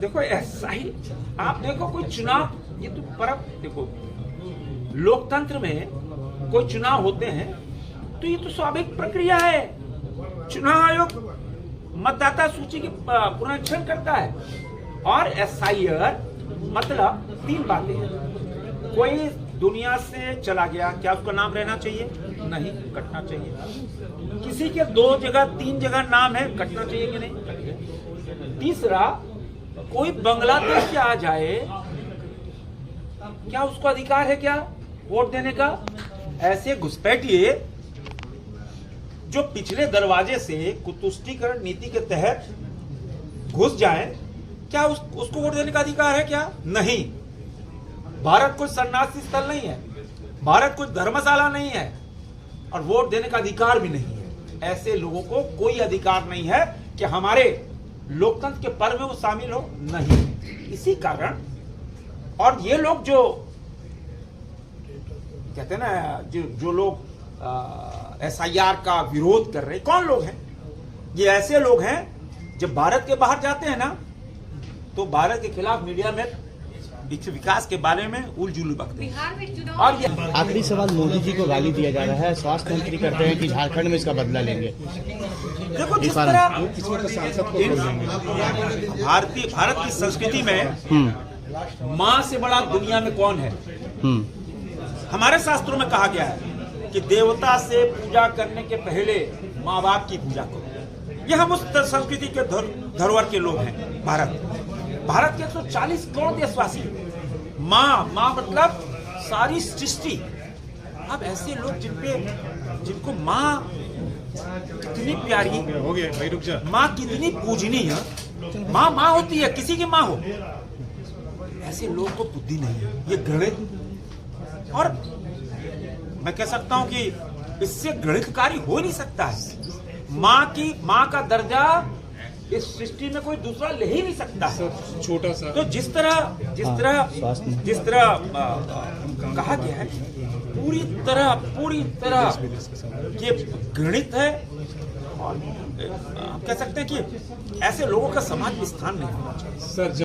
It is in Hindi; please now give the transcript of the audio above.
देखो ऐसा ही आप देखो कोई चुनाव, ये तो परम देखो लोकतंत्र में कोई चुनाव होते हैं तो ये तो स्वाभाविक प्रक्रिया है। चुनाव आयोग मतदाता सूची की पुनरीक्षण करता है और एसआईआर मतलब 3 बातें हैं। कोई दुनिया से चला गया, क्या उसका नाम रहना चाहिए? नहीं, कटना चाहिए। किसी के 2 जगह 3 जगह नाम है, कटना चाहिए कि नहीं? कट गया। तीसरा, कोई बांग्लादेश से आ जाए, क्या उसको अधिकार है क्या वोट देने का? ऐसे घुसपैठिए जो पिछले दरवाजे से कुतुष्टिकरण नीति के तहत घुस जाए, क्या उसको वोट देने का अधिकार है क्या? नहीं। भारत कोई सन्यासी स्थल नहीं है, भारत कोई धर्मशाला नहीं है और वोट देने का अधिकार भी नहीं है। ऐसे लोगों को कोई अधिकार नहीं है कि हमारे लोकतंत्र के पर्व में वो शामिल हो, नहीं। इसी कारण और ये लोग जो कहते हैं ना, जो लोग एसआईआर का विरोध कर रहे हैं, कौन लोग हैं? ये ऐसे लोग हैं जब भारत के बाहर जाते हैं ना तो भारत के खिलाफ मीडिया में विकास के बारे में उलझुल बकते हैं। और ये आखिरी सवाल, मोदी जी को गाली दिया जा रहा है, स्वास्थ्य मंत्री कहते हैं कि झारखंड में इसका बदला लेंगे। देखो जिस तरह भारत की संस्कृति में माँ से बड़ा दुनिया में कौन है? हमारे शास्त्रों में कहा गया है कि देवता से पूजा करने के पहले माँ बाप की पूजा करो। ये हम उस संस्कृति के धरोहर के लोग हैं। भारत के 140 करोड़ देशवासी, माँ मतलब सारी सृष्टि। अब ऐसे लोग जिनको माँ कितनी प्यारी हो गया भाई, रुक जा, माँ कितनी पूजनीय, माँ होती है, किसी की माँ हो, ऐसे लोगों को बुद्धि नहीं है। ये गणित, और मैं कह सकता हूं कि इससे गणित कार्य हो नहीं सकता है। माँ का दर्जा इस सृष्टि में कोई दूसरा ले ही नहीं सकता है। छोटा सा तो जिस तरह कहा गया है, पूरी तरह ये गणित है। और हम कह सकते हैं कि ऐसे लोगों का समाज में स्थान नहीं होना चाहिए।